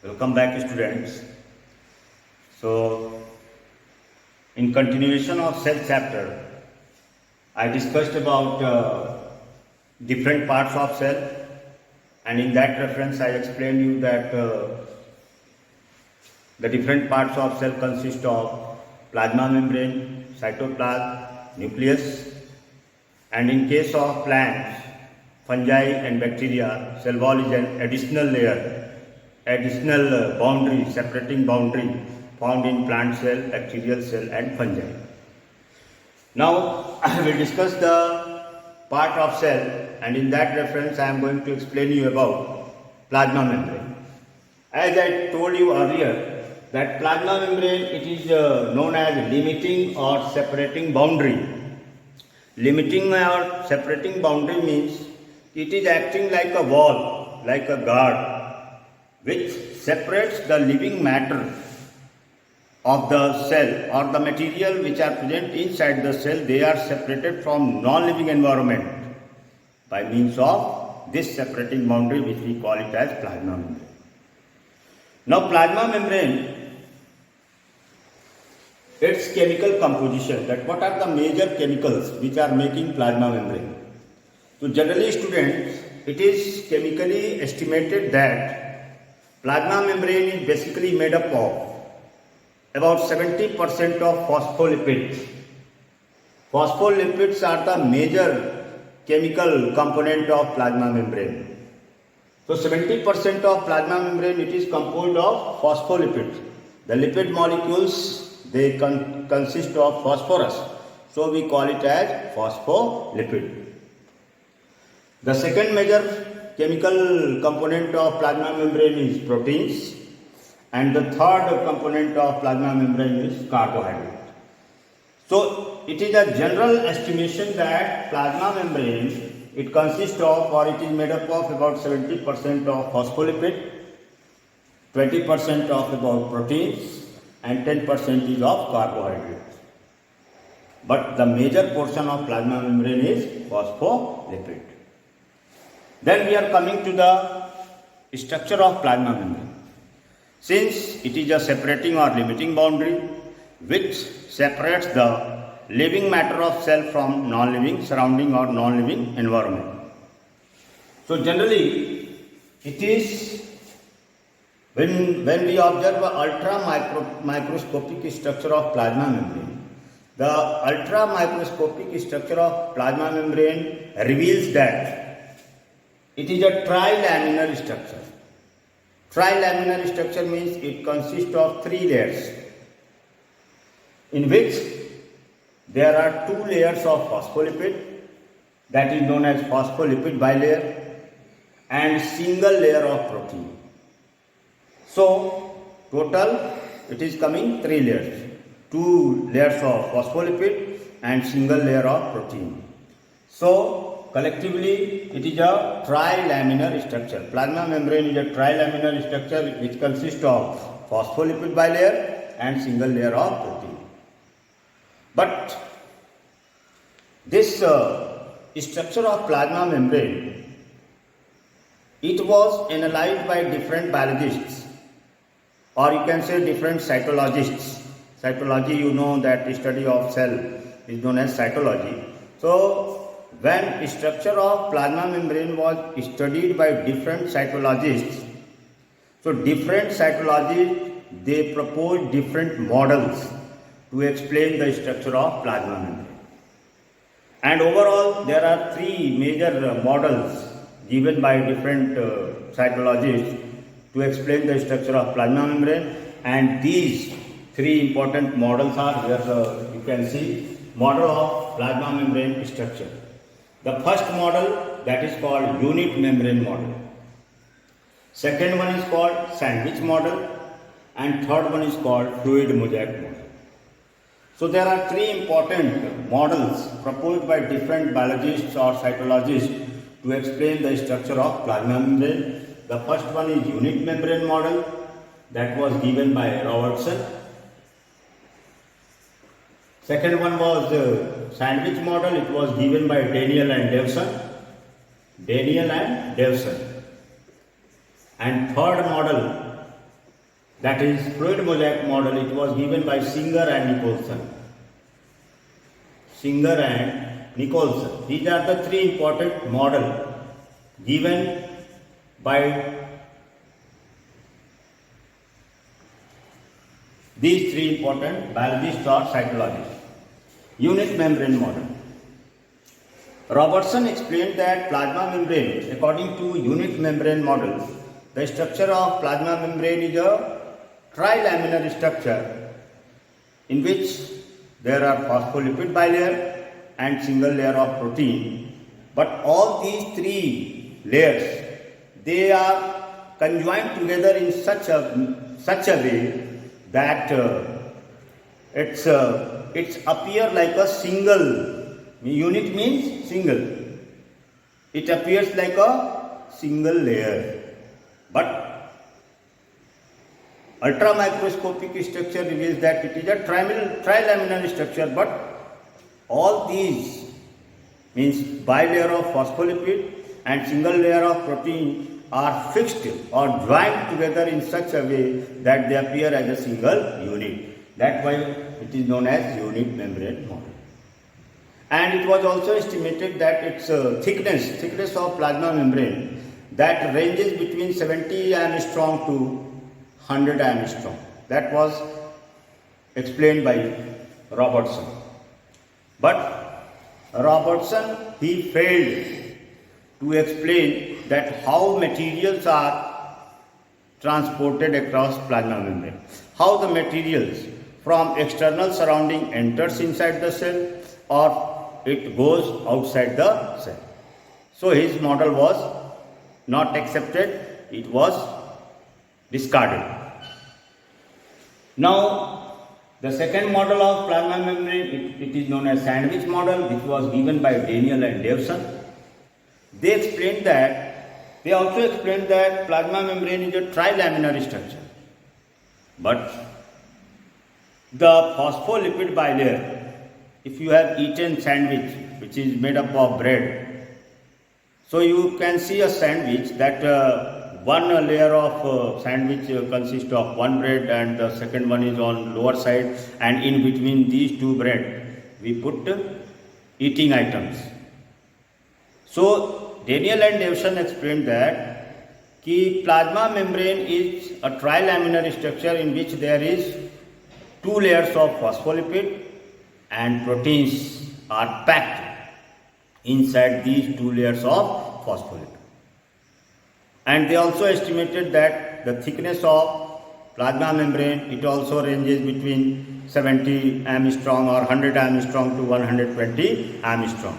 Welcome back, students. So, in continuation of cell chapter, I discussed about different parts of cell, and in that reference, I explained you that the different parts of cell consist of plasma membrane, cytoplasm, nucleus, and in case of plants, fungi and bacteria, cell wall is an additional layer, additional boundary, separating boundary found in plant cell, bacterial cell and fungi. Now I will discuss the part of cell, and in that reference I am going to explain you about plasma membrane. As I told you earlier that plasma membrane, it is known as limiting or separating boundary. Limiting or separating boundary means it is acting like a wall, like a guard, which separates the living matter of the cell or the material which are present inside the cell. They are separated from non-living environment by means of this separating boundary, which we call it as plasma membrane. Now plasma membrane, its chemical composition, that what are the major chemicals which are making plasma membrane. So generally students, it is chemically estimated that plasma membrane is basically made up of about 70% of phospholipids. Phospholipids are the major chemical component of plasma membrane. So 70% of plasma membrane, it is composed of phospholipids. The lipid molecules, they consist of phosphorus. So we call it as phospholipid. The second major chemical component of plasma membrane is proteins, and the third component of plasma membrane is carbohydrate. So it is a general estimation that plasma membrane, it consists of, or it is made up of about 70% of phospholipid, 20% of about proteins, and 10% is of carbohydrates. But the major portion of plasma membrane is phospholipid. Then we are coming to the structure of plasma membrane. Since it is a separating or limiting boundary which separates the living matter of cell from non-living surrounding or non-living environment. So generally it is when we observe ultra microscopic structure of plasma membrane, the ultra microscopic structure of plasma membrane reveals that it is a trilaminar structure. Trilaminar structure means it consists of three layers, in which there are two layers of phospholipid, that is known as phospholipid bilayer, and single layer of protein. So total it is coming three layers, two layers of phospholipid and single layer of protein. So collectively it is a trilaminar structure. Plasma membrane is a trilaminar structure which consists of phospholipid bilayer and single layer of protein. But this structure of plasma membrane, it was analyzed by different biologists, or you can say different cytologists. Cytology, you know that study of cell is known as cytology. So when structure of plasma membrane was studied by different cytologists, so different cytologists, they proposed different models to explain the structure of plasma membrane. And overall there are three major models given by different cytologists to explain the structure of plasma membrane, and these three important models are here. You can see model of plasma membrane structure. The first model, that is called unit membrane model. Second one is called sandwich model, and third one is called fluid mosaic model. So there are three important models proposed by different biologists or cytologists to explain the structure of plasma membrane. The first one is unit membrane model, that was given by Robertson. Second one was the sandwich model, it was given by Daniel and Davison. And third model that is fluid mosaic model. It was given by Singer and Nicholson. Singer and Nicholson. These are the three important models given by these three important biologists or psychologists. Unit membrane model. Robertson explained that plasma membrane, according to unit membrane model, the structure of plasma membrane is a trilaminar structure in which there are phospholipid bilayer and single layer of protein. But all these three layers, they are conjoined together in such a way that it's appear like a single. Unit means single. It appears like a single layer. But ultramicroscopic structure reveals that it is a trilaminar structure, but all these means bilayer of phospholipid and single layer of protein are fixed or joined together in such a way that they appear as a single unit. That's why it is known as unit membrane model. And it was also estimated that its thickness of plasma membrane, that ranges between 70 angstrom to 100 angstrom. That was explained by Robertson. But Robertson, he failed to explain that how materials are transported across plasma membrane. How the materials from external surrounding enters inside the cell or it goes outside the cell. So his model was not accepted, it was discarded. Now the second model of plasma membrane, it is known as sandwich model, which was given by Daniel and Davison. They also explained that plasma membrane is a trilaminar structure. But the phospholipid bilayer, if you have eaten sandwich which is made up of bread, so you can see a sandwich that one layer of sandwich consists of one bread and the second one is on lower side, and in between these two bread we put eating items. So Daniel and Davison explained that plasma membrane is a trilaminar structure in which there is two layers of phospholipid and proteins are packed inside these two layers of phospholipid. And they also estimated that the thickness of plasma membrane, it also ranges between 70 angstrom or 100 angstrom to 120 angstrom.